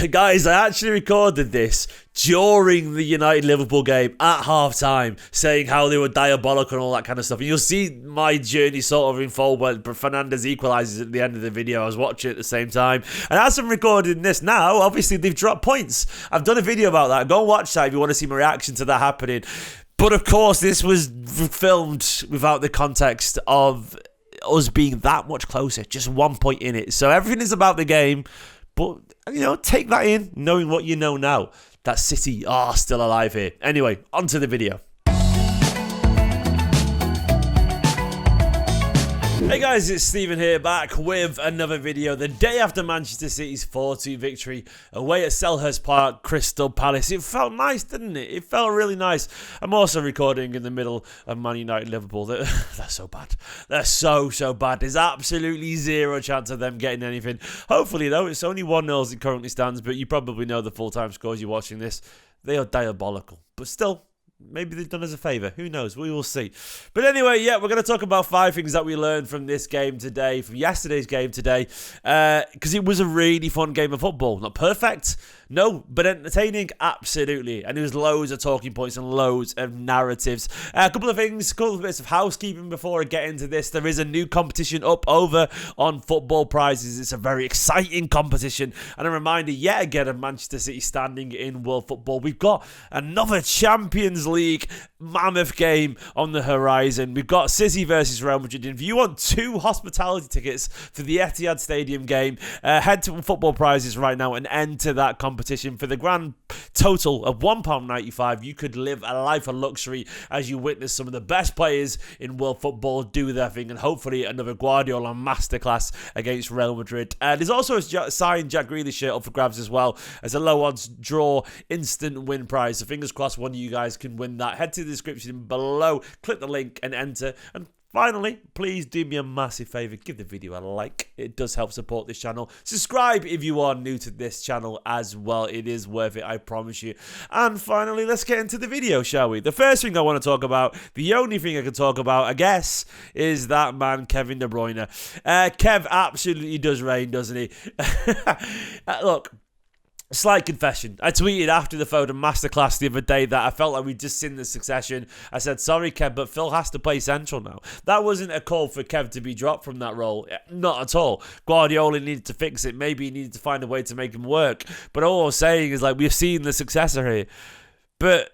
Guys, I actually recorded this during the United-Liverpool game at half-time, saying how they were diabolical and all that kind of stuff. And you'll see my journey sort of unfold when Fernandes equalises at the end of the video. I was watching it at the same time. And as I'm recording this now, obviously they've dropped points. I've done a video about that. Go and watch that if you want to see my reaction to that happening. But of course, this was filmed without the context of us being that much closer. Just 1 point in it. So everything is about the game. But, take that in, knowing what you know now. That City are still alive here. Anyway, on to the video. Hey guys, it's Stephen here, back with another video. The day after Manchester City's 4-2 victory away at Selhurst Park, Crystal Palace. It felt nice, didn't it? It felt really nice. I'm also recording in the middle of Man United Liverpool. They're so bad. They're so bad. There's absolutely zero chance of them getting anything. Hopefully, though, it's only 1-0 as it currently stands, but you probably know the full-time scores you're watching this. They are diabolical. But still, maybe they've done us a favour. Who knows? We will see. But anyway, yeah, we're going to talk about 5 things that we learned from this game today, from yesterday's game today, because it was a really fun game of football. Not perfect, no, but entertaining, absolutely. And there was loads of talking points and loads of narratives. A couple of things, a couple of bits of housekeeping before I get into this. There is a new competition up over on Football Prizes. It's a very exciting competition. And a reminder, yet again, of Manchester City standing in world football. We've got another Champions League mammoth game on the horizon. We've got City versus Real Madrid. If you want 2 hospitality tickets for the Etihad Stadium game, head to Football Prizes right now and enter that competition. For the grand total of £1.95, you could live a life of luxury as you witness some of the best players in world football do their thing, and hopefully another Guardiola masterclass against Real Madrid. There's also a signed Jack Grealish shirt up for grabs as well as a low odds draw instant win prize. So fingers crossed one of you guys can win that. Head to the description below, click the link and enter. And finally, please do me a massive favour, give the video a like. It does help support this channel. Subscribe if you are new to this channel as well. It is worth it, I promise you. And finally, let's get into the video, shall we? The first thing I want to talk about, the only thing I can talk about, I guess, is that man, Kevin De Bruyne. Kev absolutely does reign, doesn't he? Look. Slight confession. I tweeted after the Foden masterclass the other day that I felt like we'd just seen the succession. I said, sorry, Kev, but Phil has to play central now. That wasn't a call for Kev to be dropped from that role. Not at all. Guardiola needed to fix it. Maybe he needed to find a way to make him work. But all I'm saying is, like, we've seen the successor here. But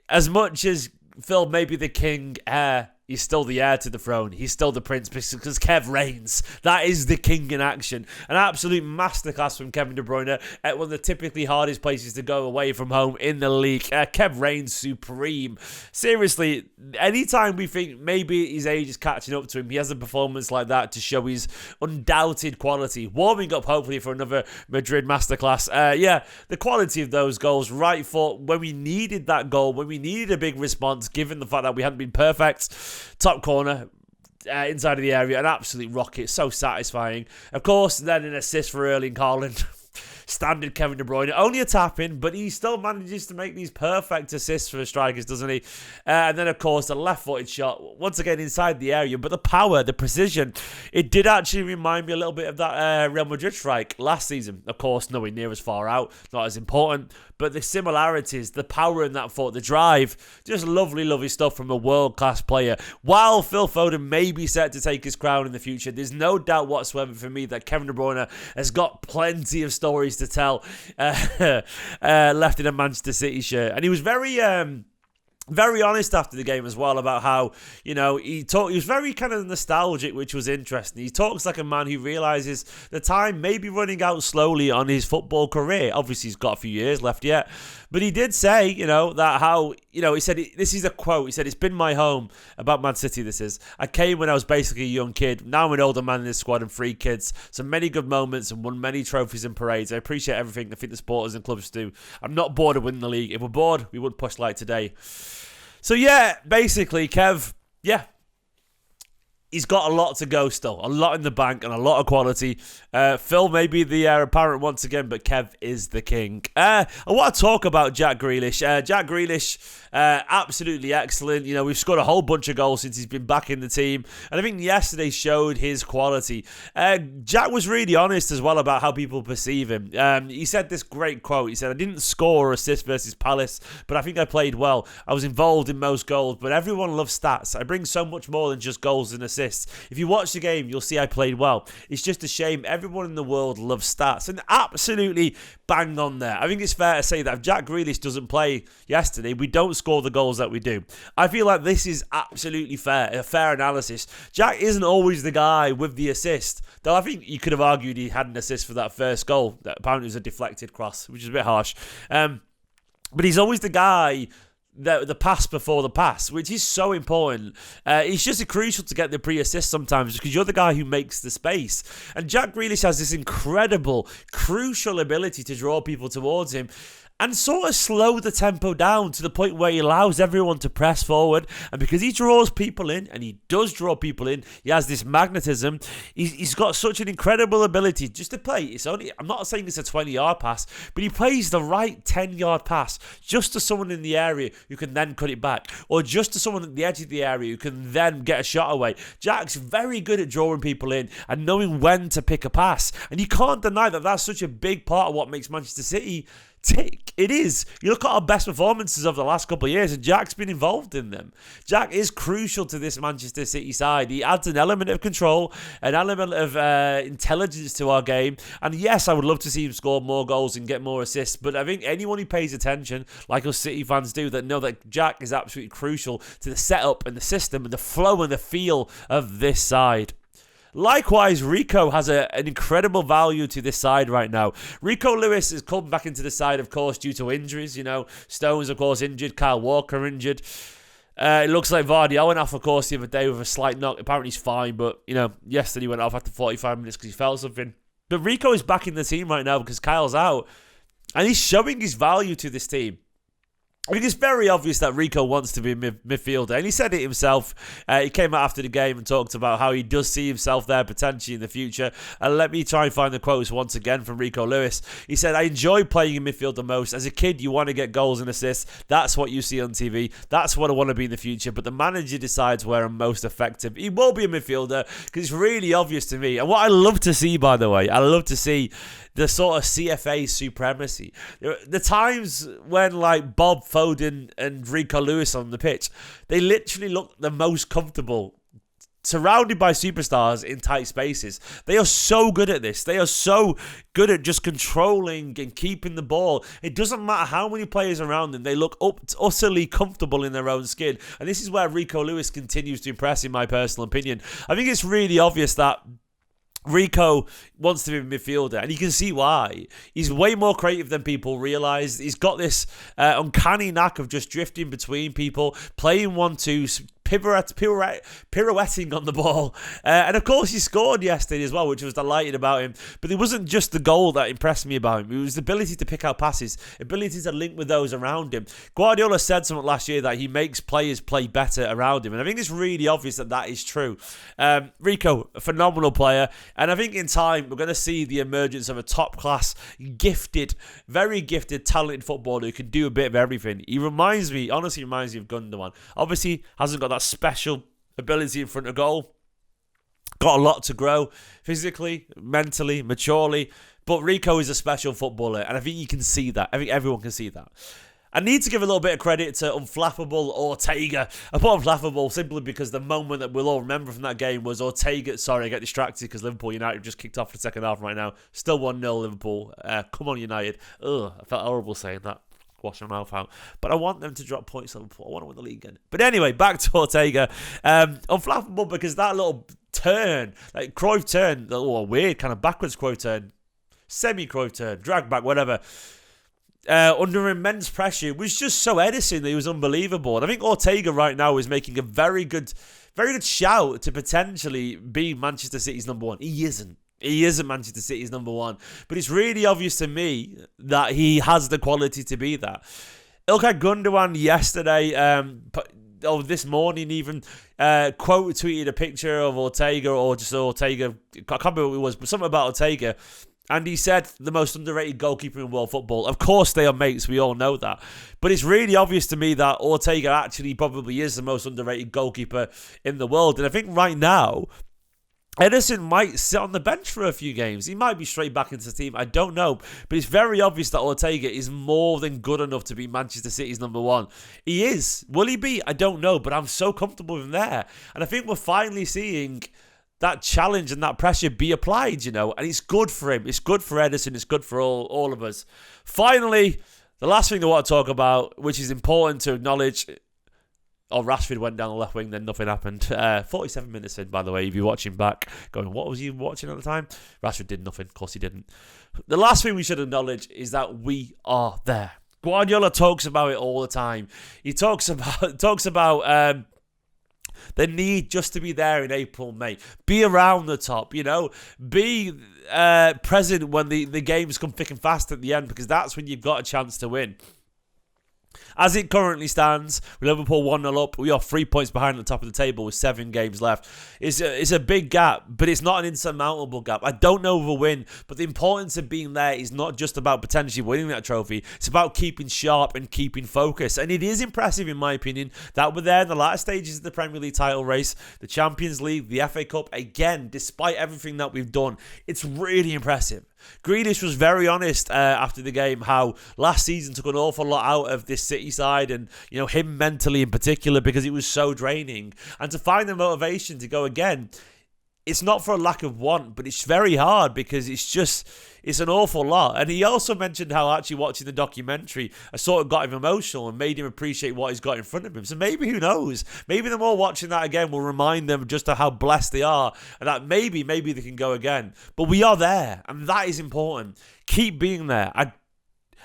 as much as Phil may be the king heir, he's still the heir to the throne. He's still the prince because Kev reigns. That is the king in action. An absolute masterclass from Kevin De Bruyne at one of the typically hardest places to go away from home in the league. Kev reigns supreme. Seriously, anytime we think maybe his age is catching up to him, he has a performance like that to show his undoubted quality. Warming up, hopefully, for another Madrid masterclass. Yeah, the quality of those goals. Right foot, when we needed that goal, when we needed a big response, given the fact that we hadn't been perfect. Top corner, inside of the area, an absolute rocket, so satisfying. Of course, then an assist for Erling Haaland. Standard Kevin De Bruyne, only a tap-in, but he still manages to make these perfect assists for the strikers, doesn't he? And then, of course, the left-footed shot, once again inside the area, but the power, the precision, it did actually remind me a little bit of that Real Madrid strike last season. Of course, nowhere near as far out, not as important, but the similarities, the power in that foot, the drive, just lovely, lovely stuff from a world-class player. While Phil Foden may be set to take his crown in the future, there's no doubt whatsoever for me that Kevin De Bruyne has got plenty of stories to tell left in a Manchester City shirt. And he was very honest after the game as well about how, he was very kind of nostalgic, which was interesting. He talks like a man who realises the time may be running out slowly on his football career. Obviously, he's got a few years left yet. But he did say, that how, he said, this is a quote. He said, it's been my home, about Man City this is. I came when I was basically a young kid. Now I'm an older man in this squad and 3 kids. So many good moments and won many trophies and parades. I appreciate everything I think the supporters and clubs do. I'm not bored of winning the league. If we're bored, we wouldn't push like today. So yeah, basically, Kev, yeah. he's got a lot to go still. A lot in the bank and a lot of quality. Phil may be the apparent once again, but Kev is the king. I want to talk about Jack Grealish. Jack Grealish, absolutely excellent. You know, we've scored a whole bunch of goals since he's been back in the team. And I think yesterday showed his quality. Jack was really honest as well about how people perceive him. He said this great quote. He said, I didn't score or assist versus Palace, but I think I played well. I was involved in most goals, but everyone loves stats. I bring so much more than just goals and assists. If you watch the game, you'll see I played well. It's just a shame. Everyone in the world loves stats. And absolutely bang on there. I think it's fair to say that if Jack Grealish doesn't play yesterday, we don't score the goals that we do. I feel like this is absolutely fair, a fair analysis. Jack isn't always the guy with the assist, though I think you could have argued he had an assist for that first goal. That apparently was a deflected cross, which is a bit harsh. But he's always the guy, the pass before the pass, which is so important. It's just crucial to get the pre-assist sometimes because you're the guy who makes the space. And Jack Grealish has this incredible, crucial ability to draw people towards him and sort of slow the tempo down to the point where he allows everyone to press forward. And because he draws people in, and he does draw people in, he has this magnetism. He's got such an incredible ability just to play. I'm not saying it's a 20-yard pass, but he plays the right 10-yard pass just to someone in the area who can then cut it back, or just to someone at the edge of the area who can then get a shot away. Jack's very good at drawing people in and knowing when to pick a pass. And you can't deny that that's such a big part of what makes Manchester City tick. It is. You look at our best performances over the last couple of years, and Jack's been involved in them. Jack is crucial to this Manchester City side. He adds an element of control, an element of intelligence to our game. And yes, I would love to see him score more goals and get more assists. But I think anyone who pays attention, like us City fans do, that know that Jack is absolutely crucial to the setup and the system and the flow and the feel of this side. Likewise, Rico has an incredible value to this side right now. Rico Lewis has come back into the side, of course, due to injuries. You know, Stones, of course, injured. Kyle Walker injured. It looks like Vardy went off, of course, the other day with a slight knock. Apparently he's fine, but, you know, yesterday he went off after 45 minutes because he felt something. But Rico is back in the team right now because Kyle's out. And he's showing his value to this team. I think it's very obvious that Rico wants to be a midfielder, and he said it himself. He came out after the game and talked about how he does see himself there potentially in the future. And let me try and find the quotes once again from Rico Lewis. He said, I enjoy playing in midfield the most. As a kid, you want to get goals and assists. That's what you see on TV. That's what I want to be in the future. But the manager decides where I'm most effective. He will be a midfielder because it's really obvious to me. And what I love to see, by the way, I love to see the sort of CFA supremacy. The times when, like, Bob Foden and Rico Lewis on the pitch, they literally look the most comfortable, surrounded by superstars in tight spaces. They are so good at this. They are so good at just controlling and keeping the ball. It doesn't matter how many players around them. They look utterly comfortable in their own skin. And this is where Rico Lewis continues to impress, in my personal opinion. I think it's really obvious that Rico wants to be a midfielder, and you can see why. He's way more creative than people realise. He's got this uncanny knack of just drifting between people, playing 1-2, pirouetting on the ball. And of course he scored yesterday as well, which I was delighted about him. But it wasn't just the goal that impressed me about him. It was the ability to pick out passes, ability to link with those around him. Guardiola said something last year that he makes players play better around him, and I think it's really obvious that that is true. Rico, a phenomenal player, and I think in time we're going to see the emergence of a top-class, gifted, very gifted, talented footballer who can do a bit of everything. He honestly reminds me of Gundogan. Obviously hasn't got that special ability in front of goal. Got a lot to grow physically, mentally, maturely. But Rico is a special footballer, and I think you can see that. I think everyone can see that. I need to give a little bit of credit to Unflappable Ortega. I put Unflappable simply because the moment that we'll all remember from that game was Ortega. Sorry, I get distracted because Liverpool United just kicked off the second half right now. Still 1-0 Liverpool. Come on, United. Ugh, I felt horrible saying that. Wash my mouth out. But I want them to drop points on Liverpool. I want to win the league again. But anyway, back to Ortega. Unflappable because that little turn, like Cruyff turn, a weird kind of backwards Cruyff turn, semi-Cruyff turn, drag back, whatever, under immense pressure, was just so Edison that he was unbelievable. And I think Ortega right now is making a very good shout to potentially be Manchester City's number one. He isn't. He isn't Manchester City's number one. But it's really obvious to me that he has the quality to be that. 𝙏𝙬𝙞𝙪𝙚 yesterday, this morning even quote tweeted a picture of Ortega, or just Ortega. I can't remember what it was, but something about Ortega. And he said the most underrated goalkeeper in world football. Of course they are mates, we all know that. But it's really obvious to me that Ortega actually probably is the most underrated goalkeeper in the world. And I think right now, Ederson might sit on the bench for a few games. He might be straight back into the team. I don't know. But it's very obvious that Ortega is more than good enough to be Manchester City's number one. He is. Will he be? I don't know. But I'm so comfortable with him there. And I think we're finally seeing that challenge and that pressure be applied, you know. And it's good for him. It's good for Ederson. It's good for all of us. Finally, the last thing I want to talk about, which is important to acknowledge. Oh, Rashford went down the left wing, then nothing happened. 47 minutes in, by the way, if you're watching back, going, what was he watching at the time? Rashford did nothing. Of course he didn't. The last thing we should acknowledge is that we are there. Guardiola talks about it all the time. He talks about the need just to be there in April, May. Be around the top, you know. Be present when the games come thick and fast at the end, because that's when you've got a chance to win. As it currently stands, with Liverpool 1-0 up, we are 3 points behind at the top of the table with 7 games left. It's a big gap, but it's not an insurmountable gap. I don't know if we'll win, but the importance of being there is not just about potentially winning that trophy. It's about keeping sharp and keeping focus. And it is impressive, in my opinion, that we're there in the latter stages of the Premier League title race, the Champions League, the FA Cup. Again, despite everything that we've done, it's really impressive. Grealish was very honest after the game how last season took an awful lot out of this City side, and you know, him mentally in particular, because it was so draining. And to find the motivation to go again, it's not for a lack of want, but it's very hard because it's an awful lot. And he also mentioned how actually watching the documentary, I sort of got him emotional and made him appreciate what he's got in front of him. So maybe, who knows, maybe the more watching that again will remind them just of how blessed they are, and that maybe they can go again. But we are there, and that is important. Keep being there.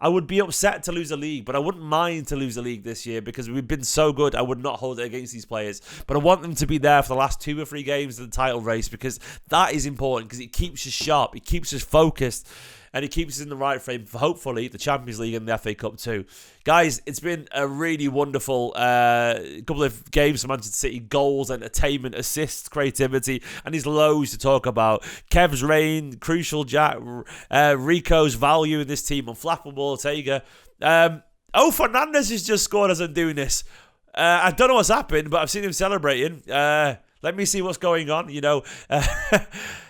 I would be upset to lose a league, but I wouldn't mind to lose a league this year because we've been so good. I would not hold it against these players. But I want them to be there for the last 2 or 3 games of the title race, because that is important, because it keeps us sharp, it keeps us focused, and it keeps us in the right frame for, hopefully, the Champions League and the FA Cup too. Guys, it's been a really wonderful couple of games for Manchester City. Goals, entertainment, assists, creativity, and there's loads to talk about. Kev's reign, crucial Jack, Rico's value in this team, unflappable Ortega. Fernandes has just scored as I'm doing this. I don't know what's happened, but I've seen him celebrating. Let me see what's going on, you know.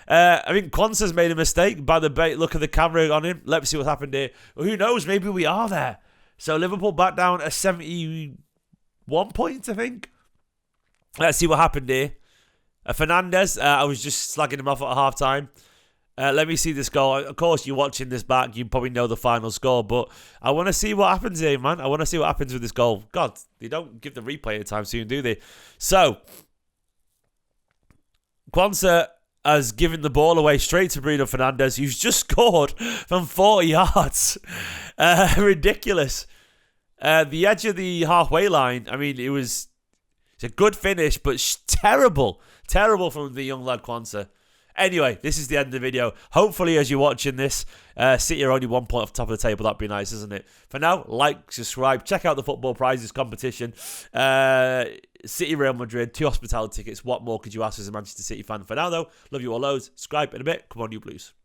I think Quansah's made a mistake by the look of the camera on him. Let's see what happened here. Well, who knows? Maybe we are there. So Liverpool back down at 71 points, I think. Let's see what happened here. Fernandes, I was just slagging him off at half-time. Let me see this goal. Of course, you're watching this back. You probably know the final score, but I want to see what happens here, man. I want to see what happens with this goal. God, they don't give the replay a time soon, do they? So, Quansah has given the ball away straight to Bruno Fernandes, who's just scored from 40 yards. Ridiculous. The edge of the halfway line, I mean, it's a good finish, but terrible from the young lad Quansah. Anyway, this is the end of the video. Hopefully, as you're watching this, City are only 1 point off the top of the table. That'd be nice, isn't it? For now, like, subscribe, check out the Football Prizes competition. City Real Madrid, 2 hospitality tickets. What more could you ask as a Manchester City fan? For now, though, love you all loads. Subscribe in a bit. Come on, you Blues.